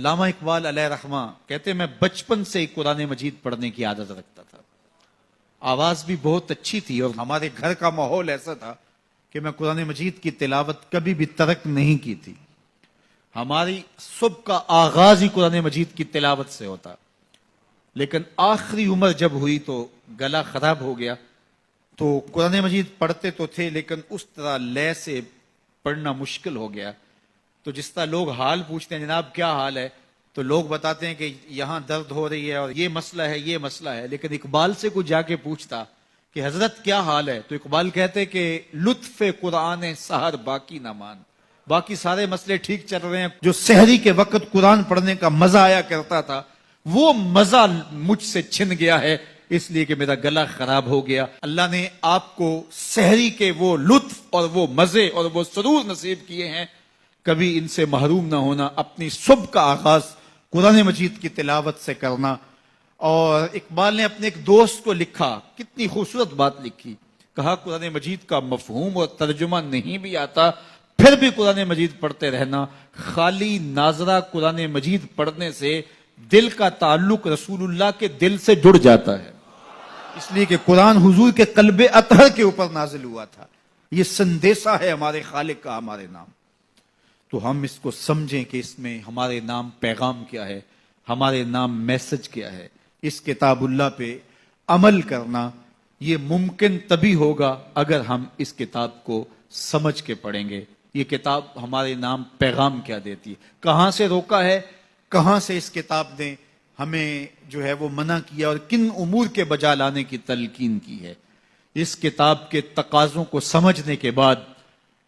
علامہ اقبال علیہ رحمہ کہتے ہیں میں بچپن سے ہی قرآن مجید پڑھنے کی عادت رکھتا تھا. آواز بھی بہت اچھی تھی اور ہمارے گھر کا ماحول ایسا تھا کہ میں قرآن مجید کی تلاوت کبھی بھی ترک نہیں کی تھی. ہماری صبح کا آغاز ہی قرآن مجید کی تلاوت سے ہوتا. لیکن آخری عمر جب ہوئی تو گلا خراب ہو گیا تو قرآن مجید پڑھتے تو تھے لیکن اس طرح لے سے پڑھنا مشکل ہو گیا. تو جس طرح لوگ حال پوچھتے ہیں جناب کیا حال ہے تو لوگ بتاتے ہیں کہ یہاں درد ہو رہی ہے اور یہ مسئلہ ہے یہ مسئلہ ہے. لیکن اقبال سے کوئی جا کے پوچھتا کہ حضرت کیا حال ہے تو اقبال کہتے کہ لطف قرآن سحر باقی نہ مان. باقی سارے مسئلے ٹھیک چل رہے ہیں, جو سحری کے وقت قرآن پڑھنے کا مزہ آیا کرتا تھا وہ مزہ مجھ سے چھن گیا ہے اس لیے کہ میرا گلا خراب ہو گیا. اللہ نے آپ کو سحری کے وہ لطف اور وہ مزے اور وہ سرور نصیب کیے ہیں, کبھی ان سے محروم نہ ہونا. اپنی صبح کا آغاز قرآن مجید کی تلاوت سے کرنا. اور اقبال نے اپنے ایک دوست کو لکھا, کتنی خوبصورت بات لکھی, کہا قرآن مجید کا مفہوم اور ترجمہ نہیں بھی آتا پھر بھی قرآن مجید پڑھتے رہنا. خالی ناظرہ قرآن مجید پڑھنے سے دل کا تعلق رسول اللہ کے دل سے جڑ جاتا ہے, اس لیے کہ قرآن حضور کے قلب اطہر کے اوپر نازل ہوا تھا. یہ سندیسہ ہے ہمارے خالق کا ہمارے نام. تو ہم اس کو سمجھیں کہ اس میں ہمارے نام پیغام کیا ہے, ہمارے نام میسج کیا ہے. اس کتاب اللہ پہ عمل کرنا یہ ممکن تبھی ہوگا اگر ہم اس کتاب کو سمجھ کے پڑھیں گے. یہ کتاب ہمارے نام پیغام کیا دیتی ہے, کہاں سے روکا ہے, کہاں سے اس کتاب نے ہمیں جو ہے وہ منع کیا اور کن امور کے بجا لانے کی تلقین کی ہے. اس کتاب کے تقاضوں کو سمجھنے کے بعد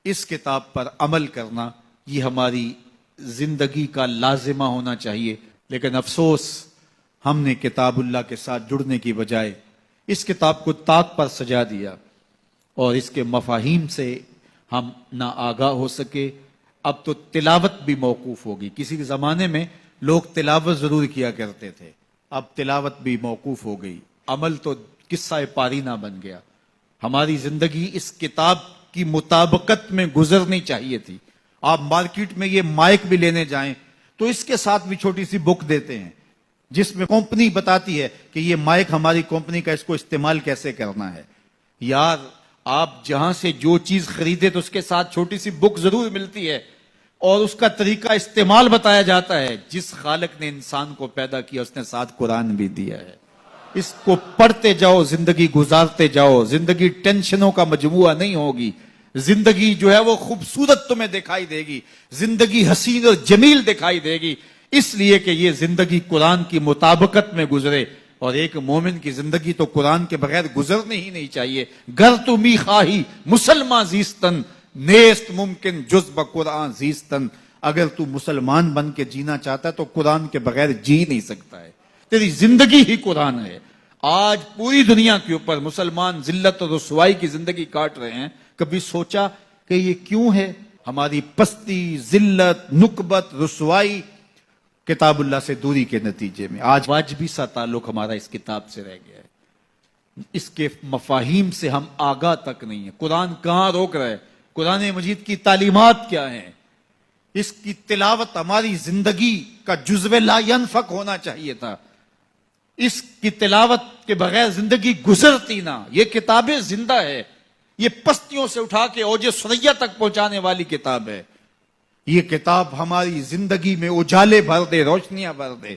اس کتاب پر عمل کرنا یہ ہماری زندگی کا لازمہ ہونا چاہیے. لیکن افسوس ہم نے کتاب اللہ کے ساتھ جڑنے کی بجائے اس کتاب کو طاق پر سجا دیا اور اس کے مفاہیم سے ہم نہ آگاہ ہو سکے. اب تو تلاوت بھی موقوف ہوگی. کسی زمانے میں لوگ تلاوت ضرور کیا کرتے تھے, اب تلاوت بھی موقوف ہو گئی. عمل تو قصہ پارینہ بن گیا. ہماری زندگی اس کتاب کی مطابقت میں گزرنی چاہیے تھی. آپ مارکیٹ میں یہ مائک بھی لینے جائیں تو اس کے ساتھ بھی چھوٹی سی بک دیتے ہیں جس میں کمپنی بتاتی ہے کہ یہ مائک ہماری کمپنی کا, اس کو استعمال کیسے کرنا ہے. یار آپ جہاں سے جو چیز خریدے تو اس کے ساتھ چھوٹی سی بک ضرور ملتی ہے اور اس کا طریقہ استعمال بتایا جاتا ہے. جس خالق نے انسان کو پیدا کیا اس نے ساتھ قرآن بھی دیا ہے. اس کو پڑھتے جاؤ, زندگی گزارتے جاؤ. زندگی ٹینشنوں کا مجموعہ نہیں ہوگی. زندگی جو ہے وہ خوبصورت تمہیں دکھائی دے گی, زندگی حسین اور جمیل دکھائی دے گی, اس لیے کہ یہ زندگی قرآن کی مطابقت میں گزرے. اور ایک مومن کی زندگی تو قرآن کے بغیر گزرنے ہی نہیں چاہیے. گر تو می خواہی مسلمان زیستن نیست ممکن جز بقرآن زیستن. اگر تو مسلمان بن کے جینا چاہتا ہے تو قرآن کے بغیر جی نہیں سکتا ہے. تیری زندگی ہی قرآن ہے. آج پوری دنیا کے اوپر مسلمان ذلت اور رسوائی کی زندگی کاٹ رہے ہیں. کبھی سوچا کہ یہ کیوں ہے؟ ہماری پستی, ذلت, نکبت, رسوائی کتاب اللہ سے دوری کے نتیجے میں. آج واجبی سا تعلق ہمارا اس کتاب سے رہ گیا ہے. اس کے مفاہیم سے ہم آگاہ تک نہیں ہیں. قرآن کہاں روک رہا ہے, قرآن مجید کی تعلیمات کیا ہیں. اس کی تلاوت ہماری زندگی کا جزو لا ینفک ہونا چاہیے تھا. اس کی تلاوت کے بغیر زندگی گزرتی نہ. یہ کتابیں زندہ ہے. یہ پستیوں سے اٹھا کے اوج ثریا تک پہنچانے والی کتاب ہے. یہ کتاب ہماری زندگی میں اجالے بھر دے, روشنیاں بھر دے.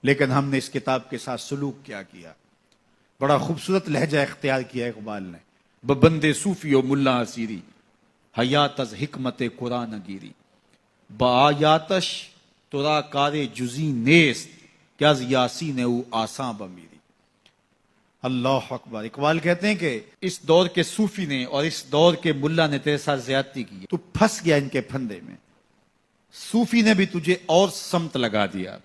لیکن ہم نے اس کتاب کے ساتھ سلوک کیا کیا. بڑا خوبصورت لہجہ اختیار کیا اقبال نے. ببندے صوفی و ملا اسیری حیات از حکمت قرآن گیری بآیاتش ترا کار جزی نیست کہ از یاسین او آساں بمیری. اللہ اکبر. اقبال کہتے ہیں کہ اس دور کے صوفی نے اور اس دور کے ملا نے تیرے ساتھ زیادتی کی. تو پھنس گیا ان کے پھندے میں. صوفی نے بھی تجھے اور سمت لگا دیا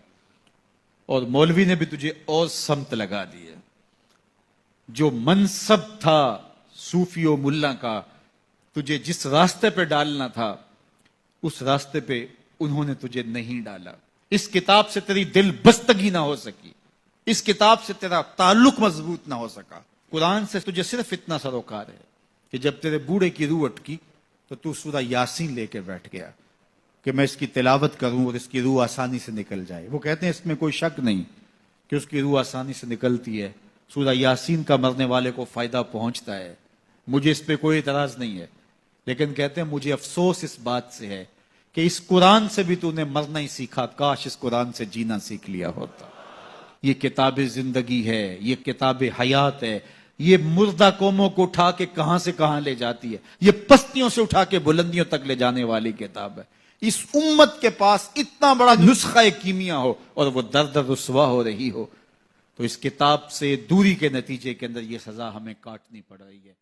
اور مولوی نے بھی تجھے اور سمت لگا دیا. جو منصب تھا صوفی و ملا کا, تجھے جس راستے پہ ڈالنا تھا اس راستے پہ انہوں نے تجھے نہیں ڈالا. اس کتاب سے تیری دل بستگی نہ ہو سکی, اس کتاب سے تیرا تعلق مضبوط نہ ہو سکا. قرآن سے تجھے صرف اتنا سروکار ہے کہ جب تیرے بوڑھے کی روح اٹکی تو تو سورہ یاسین لے کے بیٹھ گیا کہ میں اس کی تلاوت کروں اور اس کی روح آسانی سے نکل جائے. وہ کہتے ہیں اس میں کوئی شک نہیں کہ اس کی روح آسانی سے نکلتی ہے. سورہ یاسین کا مرنے والے کو فائدہ پہنچتا ہے. مجھے اس پہ کوئی اعتراض نہیں ہے، لیکن کہتے ہیں مجھے افسوس اس بات سے ہے کہ اس قرآن سے بھی تو نے مرنا ہی سیکھا، کاش اس قرآن سے جینا سیکھ لیا ہوتا. یہ کتاب زندگی ہے، یہ کتاب حیات ہے. یہ مردہ قوموں کو اٹھا کے کہاں سے کہاں لے جاتی ہے، یہ پستیوں سے اٹھا کے بلندیوں تک لے جانے والی کتاب ہے. اس امت کے پاس اتنا بڑا نسخہ کیمیا ہو اور وہ در در رسوا ہو رہی ہو، تو اس کتاب سے دوری کے نتیجے کے اندر یہ سزا ہمیں کاٹنی پڑ رہی ہے.